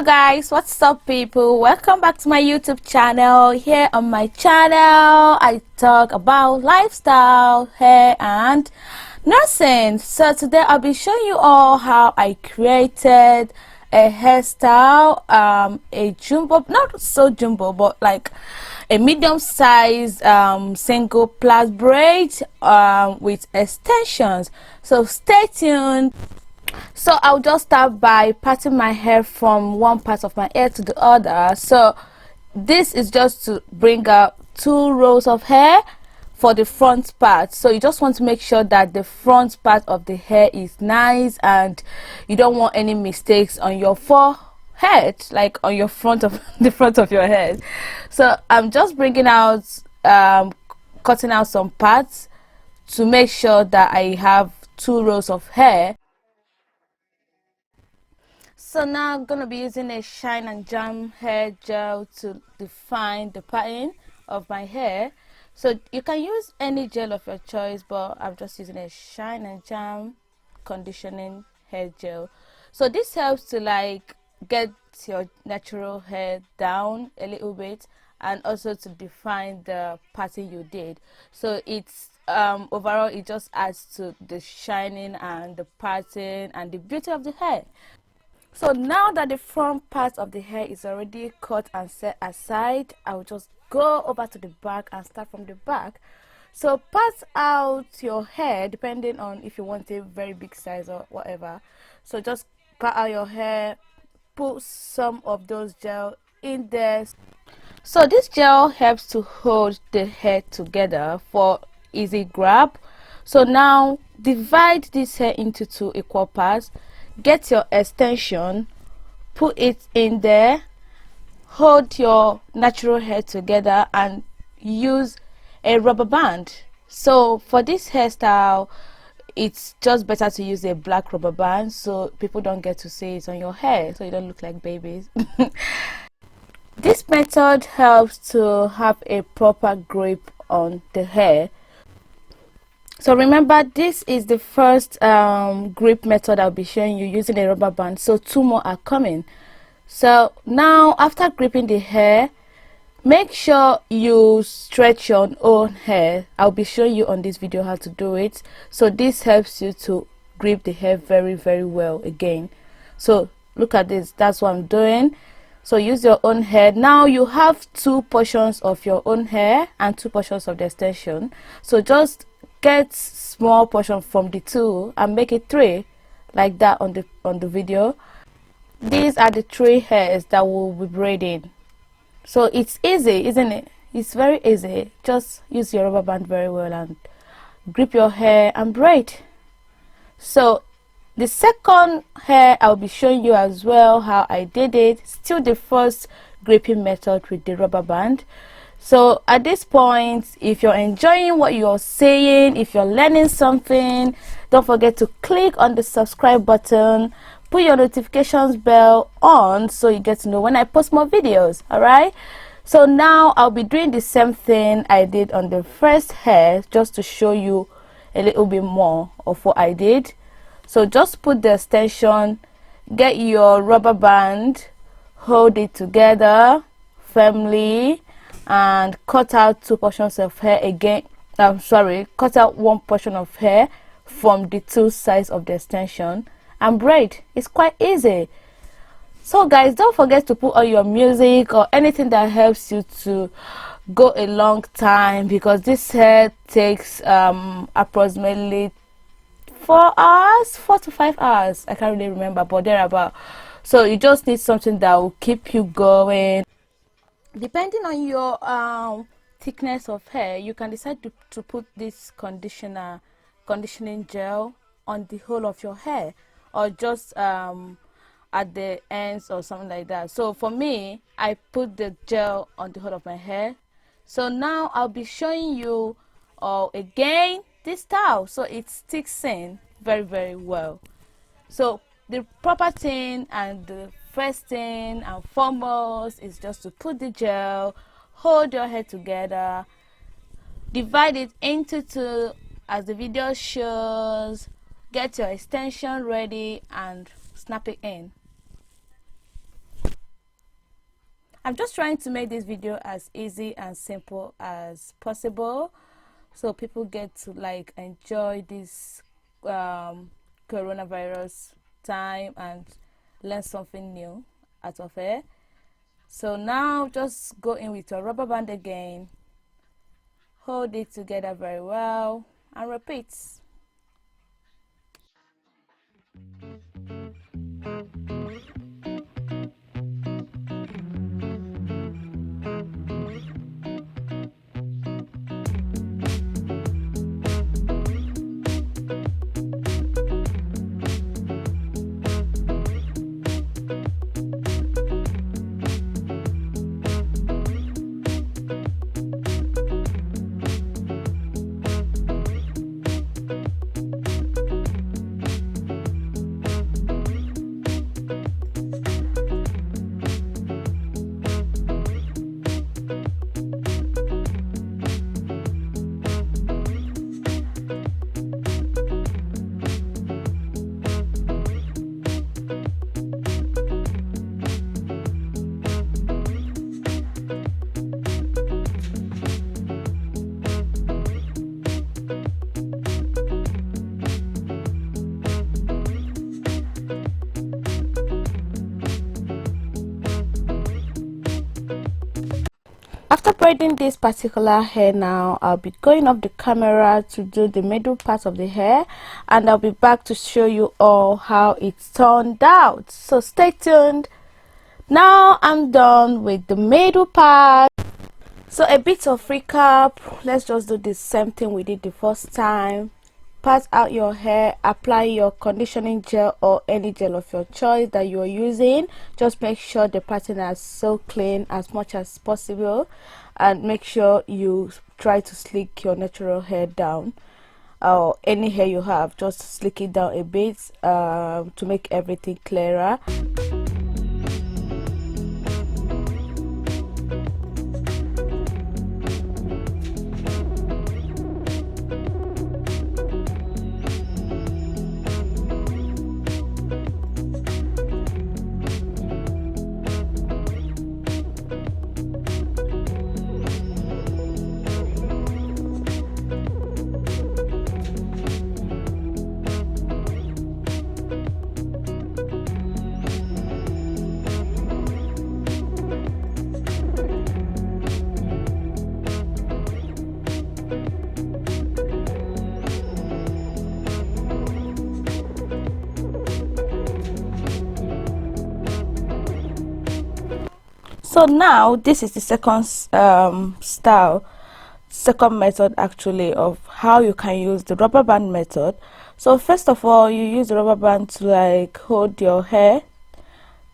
Guys, what's up people? Welcome back to my YouTube channel. Here on my channel I talk about lifestyle, hair and nursing. So today I'll be showing you all how I created a hairstyle, a jumbo, not so jumbo but like a medium size single plus braid with extensions. So stay tuned. So I'll just start by parting my hair from one part of my hair to the other. So this is just to bring out 2 rows of hair for the front part. So you just want to make sure that the front part of the hair is nice and you don't want any mistakes on your forehead, like on your front of the front of your head. So I'm just bringing out cutting out some parts to make sure that I have 2 rows of hair. So now I'm going to be using a shine and jam hair gel to define the pattern of my hair. So you can use any gel of your choice, but I'm just using a shine and jam conditioning hair gel. So this helps to like get your natural hair down a little bit and also to define the pattern you did. So it's overall it just adds to the shining and the pattern and the beauty of the hair. So now that the front part of the hair is already cut and set aside, I'll just go over to the back and start from the back. So part out your hair depending on if you want a very big size or whatever. So just part out your hair, put some of those gel in there. So this gel helps to hold the hair together for easy grab. So now divide this hair into 2 equal parts. Get your extension, put it in there, hold your natural hair together and use a rubber band. So for this hairstyle it's just better to use a black rubber band so people don't get to see it on your hair, so you don't look like babies. This method helps to have a proper grip on the hair. So remember, this is the first grip method I'll be showing you using a rubber band, so 2 more are coming. So now after gripping the hair, make sure you stretch your own hair. I'll be showing you on this video how to do it. So this helps you to grip the hair very well again. So look at this, that's what I'm doing. So use your own hair. Now you have 2 portions of your own hair and 2 portions of the extension. So just get small portion from the 2 and make it 3 like that on the video. These are the 3 hairs that will be braiding. So it's easy, isn't it? It's very easy. Just use your rubber band very well and grip your hair and braid. So the second hair I'll be showing you as well how I did it. Still the first gripping method with the rubber band. So at this point, if you're enjoying what you're saying, if you're learning something, don't forget to click on the subscribe button, put your notifications bell on so you get to know when I post more videos. Alright, so now I'll be doing the same thing I did on the first hair just to show you a little bit more of what I did. So just put the extension, get your rubber band, hold it together firmly and cut out 2 portions of hair again. Cut out 1 portion of hair from the 2 sides of the extension and braid. It's quite easy. So guys, don't forget to put on your music or anything that helps you to go a long time, because this hair takes approximately 4 to 5 hours. I can't really remember, but thereabout. So you just need something that will keep you going. Depending on your thickness of hair, you can decide to put this conditioning gel on the whole of your hair or just at the ends or something like that. So for me, I put the gel on the whole of my hair. So now I'll be showing you again this style so it sticks in very well. So the proper thing and the first thing and foremost is just to put the gel, hold your hair together, divide it into 2 as the video shows, get your extension ready and snap it in. I'm just trying to make this video as easy and simple as possible, so people get to like enjoy this coronavirus time and learn something new out of it. So now just go in with your rubber band again, hold it together very well, and repeat. After braiding this particular hair, now I'll be going off the camera to do the middle part of the hair, and I'll be back to show you all how it turned out, so stay tuned. Now I'm done with the middle part. So a bit of recap, let's just do the same thing we did the first time. Part out your hair, apply your conditioning gel or any gel of your choice that you are using. Just make sure the pattern is so clean as much as possible, and make sure you try to slick your natural hair down, or any hair you have, just slick it down a bit to make everything clearer. So now this is the second method actually of how you can use the rubber band method. So first of all, you use the rubber band to like hold your hair,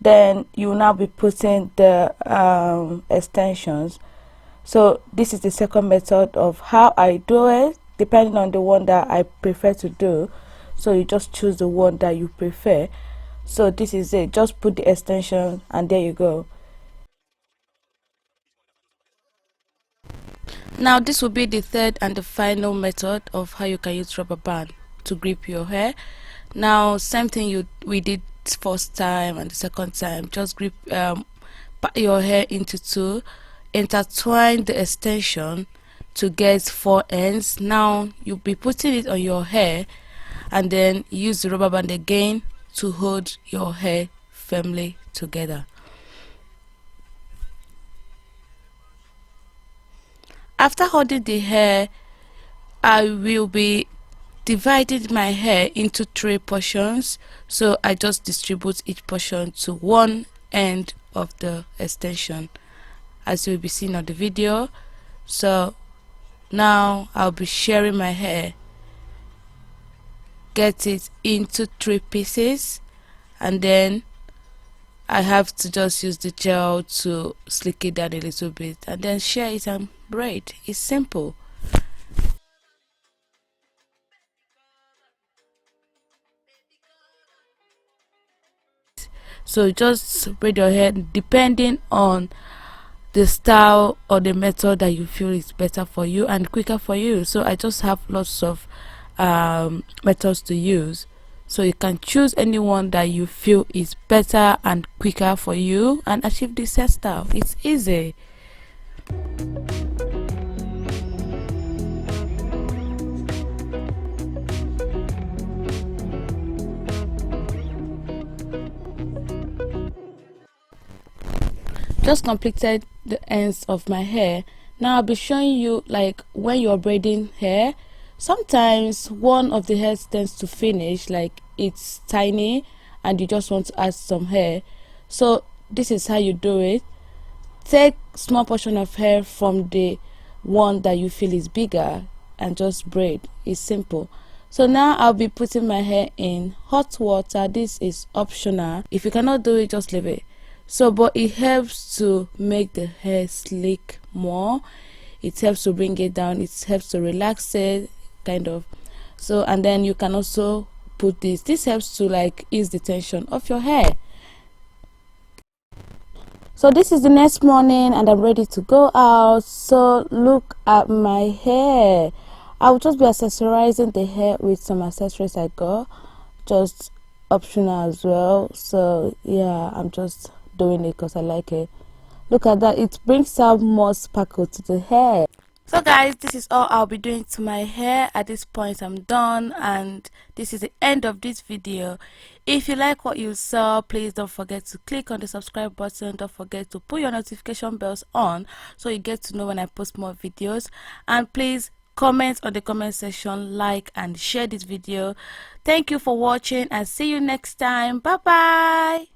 then you will now be putting the extensions. So this is the second method of how I do it, depending on the one that I prefer to do. So you just choose the one that you prefer. So this is it, just put the extension and there you go. Now this will be the third and the final method of how you can use rubber band to grip your hair. Now same thing we did first time and the second time, just grip part your hair into two, intertwine the extension to get 4 ends. Now you'll be putting it on your hair and then use the rubber band again to hold your hair firmly together. After holding the hair, I will be dividing my hair into 3 portions, so I just distribute each portion to one end of the extension, as you'll be seeing on the video. So now I'll be sharing my hair, get it into 3 pieces, and then I have to just use the gel to slick it down a little bit and then share it and braid. It's simple. So just braid your hair depending on the style or the method that you feel is better for you and quicker for you. So I just have lots of methods to use. So you can choose any one that you feel is better and quicker for you and achieve this hairstyle. It's easy. Just completed the ends of my hair. Now I'll be showing you, like, when you're braiding hair, sometimes one of the hairs tends to finish, like it's tiny and you just want to add some hair. So this is how you do it. Take small portion of hair from the one that you feel is bigger and just braid. It's simple. So now I'll be putting my hair in hot water. This is optional. If you cannot do it, just leave it. So, but it helps to make the hair slick more. It helps to bring it down. It helps to relax it, kind of. So, and then you can also put this helps to like ease the tension of your hair. So this is the next morning and I'm ready to go out. So look at my hair. I'll just be accessorizing the hair with some accessories I got, just optional as well. So yeah, I'm just doing it because I like it. Look at that, it brings out more sparkle to the hair. So guys, this is all I'll be doing to my hair. At this point I'm done and this is the end of this video. If you like what you saw, please don't forget to click on the subscribe button. Don't forget to put your notification bells on so you get to know when I post more videos, and please comment on the comment section, like and share this video. Thank you for watching and see you next time. Bye bye.